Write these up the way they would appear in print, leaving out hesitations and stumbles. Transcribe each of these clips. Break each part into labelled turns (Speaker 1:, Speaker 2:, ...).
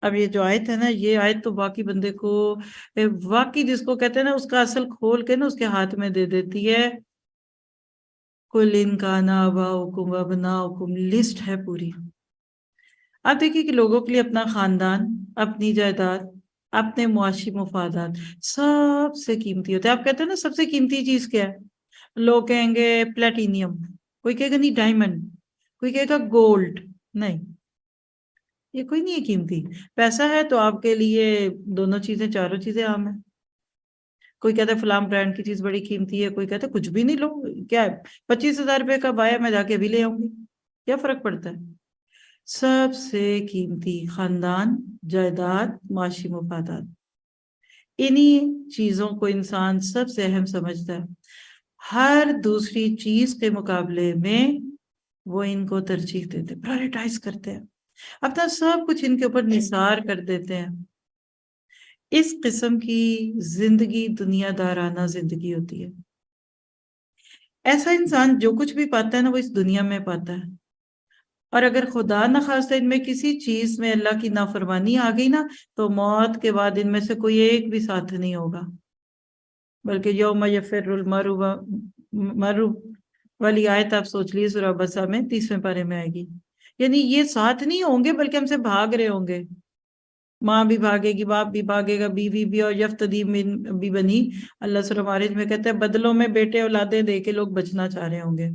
Speaker 1: اب یہ جو آیت ہے نا، یہ آیت تو واقعی بندے کو واقعی جس کو کہتے ہیں نا اس کا اصل کھول کے نا اس کے ہاتھ میں دے دیتی ہے. کل ان کا آباؤکم وابناؤکم، لسٹ ہے پوری. آپ دیکھیے کہ لوگوں کے لیے اپنا خاندان، اپنی جائیداد، اپنے معاشی مفادات سب سے قیمتی ہوتے ہیں. آپ کہتے ہیں نا سب سے قیمتی چیز کیا ہے؟ لوگ کہیں گے پلیٹینیم، کوئی کہے گا نہیں ڈائمنڈ، کوئی کہے گا گولڈ. نہیں، یہ کوئی نہیں ہے قیمتی. پیسہ ہے تو آپ کے لیے دونوں چیزیں، چاروں چیزیں عام ہیں. کوئی کہتا ہے فلاں برانڈ کی چیز بڑی قیمتی ہے، کوئی کہتا ہے کچھ بھی نہیں لو، کیا ہے 25,000 روپے کا بایا میں جا کے بھی لے آؤں گی، کیا فرق پڑتا ہے؟ سب سے قیمتی خاندان، جائیداد، معاشی مفادات، انہی چیزوں کو انسان سب سے اہم سمجھتا ہے. ہر دوسری چیز کے مقابلے میں وہ ان کو ترجیح دیتے، پرائرٹائز کرتے ہیں، اپنا سب کچھ ان کے اوپر نثار کر دیتے ہیں. اس قسم کی زندگی دنیا دارانہ زندگی ہوتی ہے. ایسا انسان جو کچھ بھی پاتا ہے نا وہ اس دنیا میں پاتا ہے، اور اگر خدا نخواستہ ان میں کسی چیز میں اللہ کی نافرمانی آ گئی نا تو موت کے بعد ان میں سے کوئی ایک بھی ساتھ نہیں ہوگا. بلکہ یوم یفر المرء والی آیت آپ سوچ لیے سورہ بسا میں 30ویں پارے میں آئے گی. یعنی یہ ساتھ نہیں ہوں گے بلکہ ہم سے بھاگ رہے ہوں گے. ماں بھی بھاگے گی، باپ بھی بھاگے گا، بیوی بھی، اور یفتدی من بھی بنی. اللہ سورہ معارج میں کہتا ہے بدلوں میں بیٹے اولادیں دے کے لوگ بچنا چاہ رہے ہوں گے.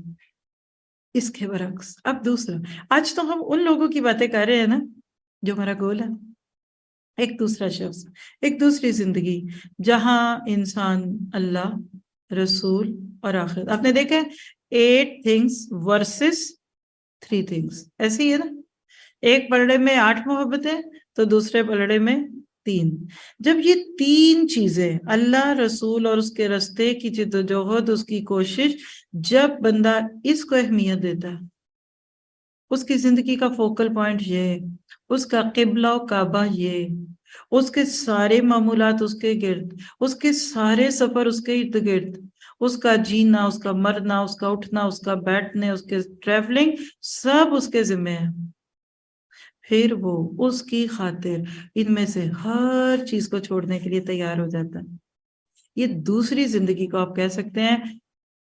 Speaker 1: اس کے برعکس اب دوسرا، آج تو ہم ان لوگوں کی باتیں کر رہے ہیں نا جو ہمارا گول ہے. ایک دوسرا شخص، ایک دوسری زندگی جہاں انسان اللہ، رسول اور آخرت. آپ نے دیکھا 8 things versus 3 things، ایسے ہی ہے نا. ایک پلڑے میں 8 محبتیں تو دوسرے پلڑے میں 3. جب یہ 3 چیزیں، اللہ، رسول اور اس کے راستے کی جدوجہد، اس کی کوشش، جب بندہ اس کو اہمیت دیتا ہے، اس کی زندگی کا فوکل پوائنٹ یہ، اس کا قبلہ و کعبہ یہ، اس کے سارے معمولات اس کے گرد، اس کے سارے سفر اس کے ارد گرد، اس کا جینا، اس کا مرنا، اس کا اٹھنا، اس کا بیٹھنے، اس کے ٹریولنگ، سب اس کے ذمہ ہے. پھر وہ اس کی خاطر ان میں سے ہر چیز کو چھوڑنے کے لیے تیار ہو جاتا ہے. یہ دوسری زندگی کو آپ کہہ سکتے ہیں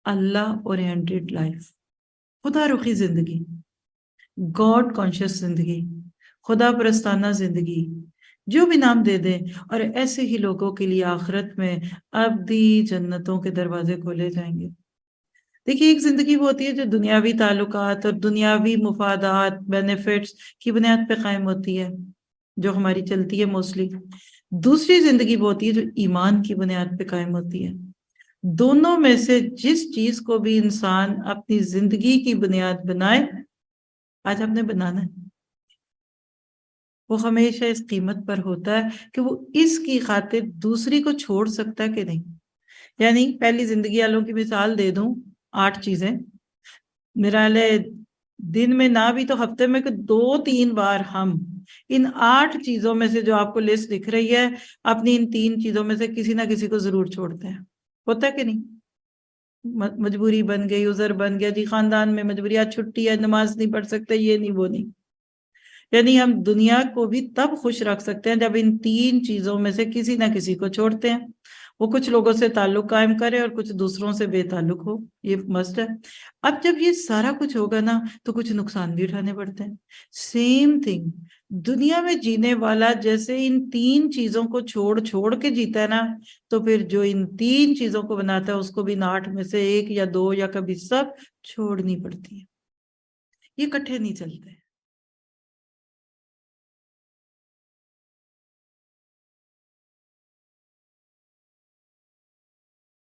Speaker 1: اللہ اورینٹڈ لائف، خدا رخی زندگی، گاڈ کانشیس زندگی، خدا پرستانہ زندگی، جو بھی نام دے دیں. اور ایسے ہی لوگوں کے لیے آخرت میں ابدی جنتوں کے دروازے کھولے جائیں گے. دیکھیے ایک زندگی وہ ہوتی ہے جو دنیاوی تعلقات اور دنیاوی مفادات، بینیفٹس کی بنیاد پہ قائم ہوتی ہے، جو ہماری چلتی ہے موسٹلی. دوسری زندگی وہ ہوتی ہے جو ایمان کی بنیاد پہ قائم ہوتی ہے. دونوں میں سے جس چیز کو بھی انسان اپنی زندگی کی بنیاد بنائے، آج آپ نے بنانا ہے، وہ ہمیشہ اس قیمت پر ہوتا ہے کہ وہ اس کی خاطر دوسری کو چھوڑ سکتا ہے کہ نہیں. یعنی پہلی زندگی والوں کی مثال دے دوں، 8 چیزیں میرا لے دن میں نہ بھی تو ہفتے میں 2-3 بار ہم ان 8 چیزوں میں سے جو آپ کو لسٹ دکھ رہی ہے، اپنی ان 3 چیزوں میں سے کسی نہ کسی کو ضرور چھوڑتے ہیں. ہوتا ہے کہ نہیں؟ مجبوری بن گئی، عذر بن گیا، جی خاندان میں مجبوری، آج چھٹی ہے، نماز نہیں پڑھ سکتے، یہ نہیں وہ نہیں. یعنی ہم دنیا کو بھی تب خوش رکھ سکتے ہیں جب ان 3 چیزوں میں سے کسی نہ کسی کو چھوڑتے ہیں. وہ کچھ لوگوں سے تعلق قائم کرے اور کچھ دوسروں سے بے تعلق ہو، یہ مسٹ ہے. اب جب یہ سارا کچھ ہوگا نا تو کچھ نقصان بھی اٹھانے پڑتے ہیں. سیم تھنگ دنیا میں جینے والا جیسے ان 3 چیزوں کو چھوڑ کے جیتا ہے نا، تو پھر جو ان 3 چیزوں کو بناتا ہے اس کو بھی ان 8 میں سے 1 یا 2 یا کبھی سب چھوڑنی پڑتی ہے. یہ کٹھے نہیں چلتے.